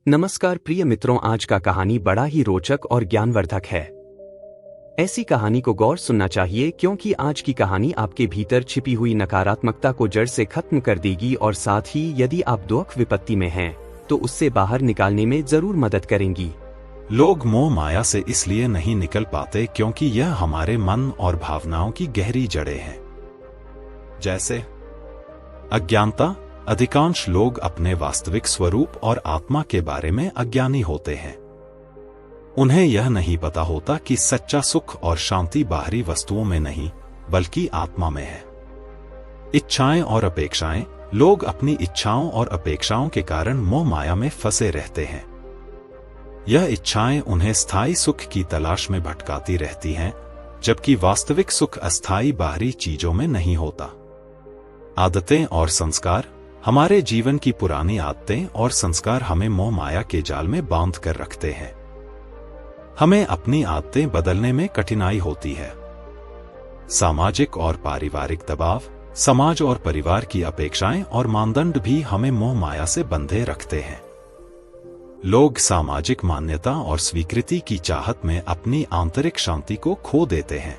नमस्कार प्रिय मित्रों, आज का कहानी बड़ा ही रोचक और ज्ञानवर्धक है। ऐसी कहानी को गौर सुनना चाहिए क्योंकि आज की कहानी आपके भीतर छिपी हुई नकारात्मकता को जड़ से खत्म कर देगी और साथ ही यदि आप दुख विपत्ति में हैं तो उससे बाहर निकालने में जरूर मदद करेंगी। लोग मोह माया से इसलिए नहीं निकल पाते क्योंकि यह हमारे मन और भावनाओं की गहरी जड़ें हैं। जैसे अज्ञानता, अधिकांश लोग अपने वास्तविक स्वरूप और आत्मा के बारे में अज्ञानी होते हैं। उन्हें यह नहीं पता होता कि सच्चा सुख और शांति बाहरी वस्तुओं में नहीं बल्कि आत्मा में है। इच्छाएं और अपेक्षाएं, लोग अपनी इच्छाओं और अपेक्षाओं के कारण मोह माया में फंसे रहते हैं। यह इच्छाएं उन्हें स्थायी सुख की तलाश में भटकाती रहती हैं, जबकि वास्तविक सुख अस्थायी बाहरी चीजों में नहीं होता। आदतें और संस्कार, हमारे जीवन की पुरानी आदतें और संस्कार हमें मोह माया के जाल में बांध कर रखते हैं। हमें अपनी आदतें बदलने में कठिनाई होती है। सामाजिक और पारिवारिक दबाव, समाज और परिवार की अपेक्षाएं और मानदंड भी हमें मोह माया से बंधे रखते हैं। लोग सामाजिक मान्यता और स्वीकृति की चाहत में अपनी आंतरिक शांति को खो देते हैं।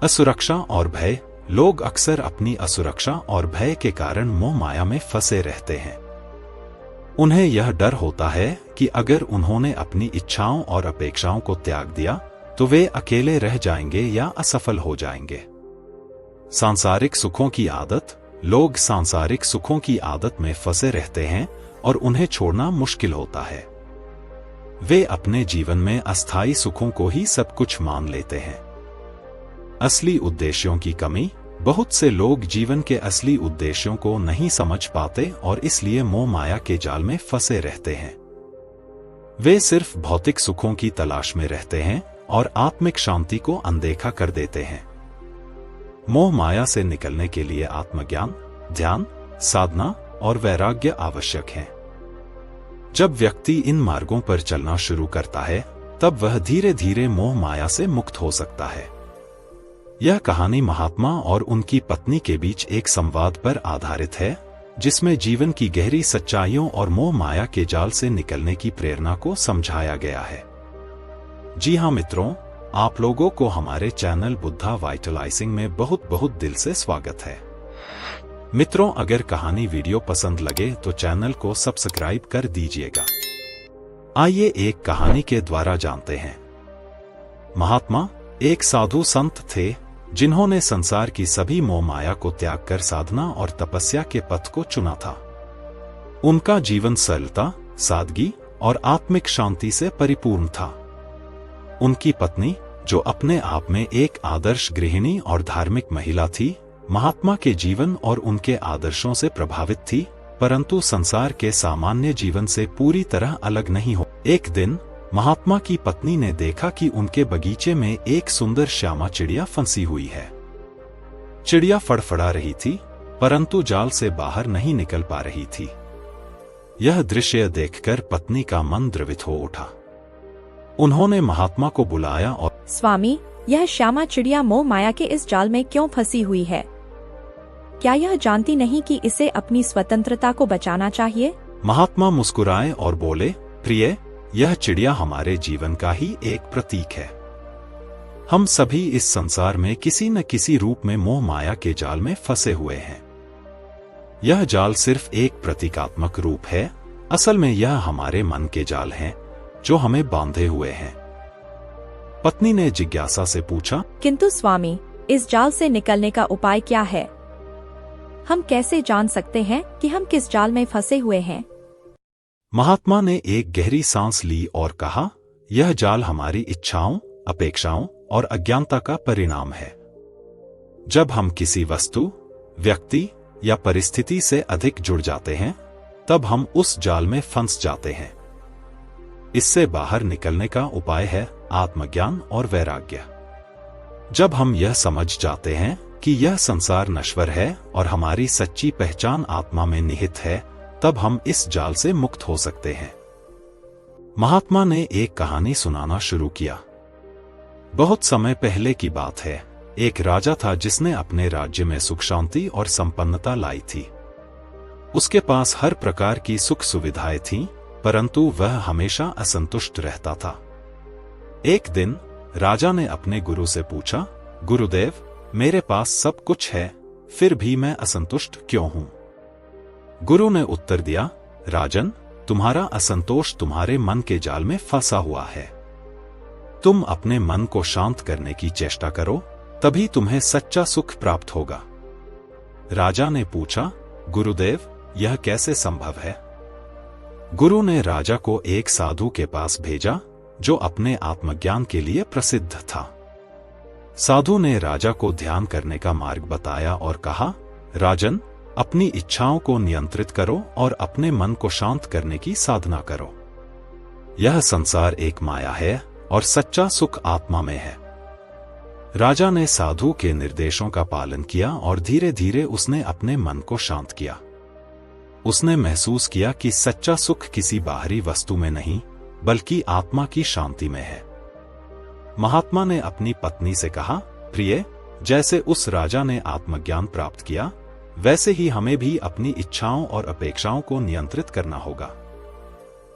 असुरक्षा और भय, लोग अक्सर अपनी असुरक्षा और भय के कारण मोह माया में फंसे रहते हैं। उन्हें यह डर होता है कि अगर उन्होंने अपनी इच्छाओं और अपेक्षाओं को त्याग दिया तो वे अकेले रह जाएंगे या असफल हो जाएंगे। सांसारिक सुखों की आदत, लोग सांसारिक सुखों की आदत में फंसे रहते हैं और उन्हें छोड़ना मुश्किल होता है। वे अपने जीवन में अस्थायी सुखों को ही सब कुछ मान लेते हैं। असली उद्देश्यों की कमी, बहुत से लोग जीवन के असली उद्देश्यों को नहीं समझ पाते और इसलिए मोह माया के जाल में फंसे रहते हैं। वे सिर्फ भौतिक सुखों की तलाश में रहते हैं और आत्मिक शांति को अनदेखा कर देते हैं। मोह माया से निकलने के लिए आत्मज्ञान, ध्यान, साधना और वैराग्य आवश्यक है। जब व्यक्ति इन मार्गों पर चलना शुरू करता है, तब वह धीरे धीरे मोह माया से मुक्त हो सकता है। यह कहानी महात्मा और उनकी पत्नी के बीच एक संवाद पर आधारित है, जिसमें जीवन की गहरी सच्चाइयों और मोह माया के जाल से निकलने की प्रेरणा को समझाया गया है। जी हाँ मित्रों, आप लोगों को हमारे चैनल बुद्धा वाइटलाइजिंग में बहुत बहुत दिल से स्वागत है। मित्रों, अगर कहानी वीडियो पसंद लगे तो चैनल को सब्सक्राइब कर दीजिएगा। आइए एक कहानी के द्वारा जानते हैं। महात्मा एक साधु संत थे जिन्होंने संसार की सभी मोह माया को त्याग कर साधना और तपस्या के पथ को चुना था। उनका जीवन सरलता, सादगी और आत्मिक शांति से परिपूर्ण था। उनकी पत्नी, जो अपने आप में एक आदर्श गृहिणी और धार्मिक महिला थी, महात्मा के जीवन और उनके आदर्शों से प्रभावित थी, परंतु संसार के सामान्य जीवन से पूरी तरह अलग नहीं हो। एक दिन महात्मा की पत्नी ने देखा कि उनके बगीचे में एक सुंदर श्यामा चिड़िया फंसी हुई है। चिड़िया फड़फड़ा रही थी, परंतु जाल से बाहर नहीं निकल पा रही थी। यह दृश्य देखकर पत्नी का मन द्रवित हो उठा। उन्होंने महात्मा को बुलाया और, स्वामी, यह श्यामा चिड़िया मोह माया के इस जाल में क्यों फंसी हुई है? क्या यह जानती नहीं कि इसे अपनी स्वतंत्रता को बचाना चाहिए? महात्मा मुस्कुराए और बोले, प्रिय, यह चिड़िया हमारे जीवन का ही एक प्रतीक है। हम सभी इस संसार में किसी न किसी रूप में मोह माया के जाल में फंसे हुए हैं। यह जाल सिर्फ एक प्रतीकात्मक रूप है, असल में यह हमारे मन के जाल हैं जो हमें बांधे हुए हैं। पत्नी ने जिज्ञासा से पूछा, किंतु स्वामी, इस जाल से निकलने का उपाय क्या है? हम कैसे जान सकते हैं कि हम किस जाल में फंसे हुए हैं? महात्मा ने एक गहरी सांस ली और कहा, यह जाल हमारी इच्छाओं, अपेक्षाओं और अज्ञानता का परिणाम है। जब हम किसी वस्तु, व्यक्ति या परिस्थिति से अधिक जुड़ जाते हैं, तब हम उस जाल में फंस जाते हैं। इससे बाहर निकलने का उपाय है आत्मज्ञान और वैराग्य। जब हम यह समझ जाते हैं कि यह संसार नश्वर है और हमारी सच्ची पहचान आत्मा में निहित है, तब हम इस जाल से मुक्त हो सकते हैं। महात्मा ने एक कहानी सुनाना शुरू किया। बहुत समय पहले की बात है, एक राजा था जिसने अपने राज्य में सुख शांति और संपन्नता लाई थी। उसके पास हर प्रकार की सुख सुविधाएं थीं, परंतु वह हमेशा असंतुष्ट रहता था। एक दिन राजा ने अपने गुरु से पूछा, गुरुदेव, मेरे पास सब कुछ है, फिर भी मैं असंतुष्ट क्यों हूं? गुरु ने उत्तर दिया, राजन, तुम्हारा असंतोष तुम्हारे मन के जाल में फंसा हुआ है। तुम अपने मन को शांत करने की चेष्टा करो, तभी तुम्हें सच्चा सुख प्राप्त होगा। राजा ने पूछा, गुरुदेव, यह कैसे संभव है? गुरु ने राजा को एक साधु के पास भेजा जो अपने आत्मज्ञान के लिए प्रसिद्ध था। साधु ने राजा को ध्यान करने का मार्ग बताया और कहा, राजन, अपनी इच्छाओं को नियंत्रित करो और अपने मन को शांत करने की साधना करो। यह संसार एक माया है और सच्चा सुख आत्मा में है। राजा ने साधु के निर्देशों का पालन किया और धीरे धीरे उसने अपने मन को शांत किया। उसने महसूस किया कि सच्चा सुख किसी बाहरी वस्तु में नहीं, बल्कि आत्मा की शांति में है। महात्मा ने अपनी पत्नी से कहा, प्रिय, जैसे उस राजा ने आत्मज्ञान प्राप्त किया, वैसे ही हमें भी अपनी इच्छाओं और अपेक्षाओं को नियंत्रित करना होगा।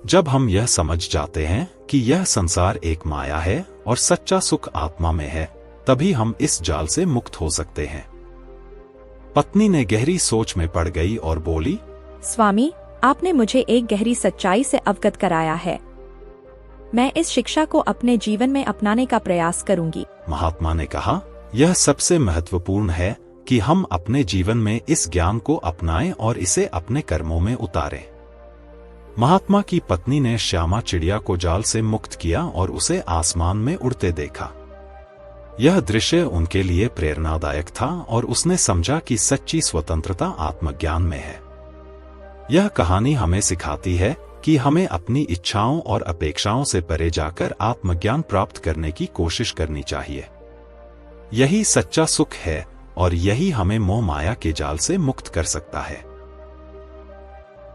जब हम यह समझ जाते हैं कि यह संसार एक माया है और सच्चा सुख आत्मा में है, तभी हम इस जाल से मुक्त हो सकते हैं। पत्नी ने गहरी सोच में पड़ गई और बोली, स्वामी, आपने मुझे एक गहरी सच्चाई से अवगत कराया है। मैं इस शिक्षा को अपने जीवन में अपनाने का प्रयास करूंगी। महात्मा ने कहा, यह सबसे महत्वपूर्ण है कि हम अपने जीवन में इस ज्ञान को अपनाएं और इसे अपने कर्मों में उतारें। महात्मा की पत्नी ने श्यामा चिड़िया को जाल से मुक्त किया और उसे आसमान में उड़ते देखा। यह दृश्य उनके लिए प्रेरणादायक था और उसने समझा कि सच्ची स्वतंत्रता आत्मज्ञान में है। यह कहानी हमें सिखाती है कि हमें अपनी इच्छाओं और अपेक्षाओं से परे जाकर आत्मज्ञान प्राप्त करने की कोशिश करनी चाहिए। यही सच्चा सुख है और यही हमें मोह माया के जाल से मुक्त कर सकता है।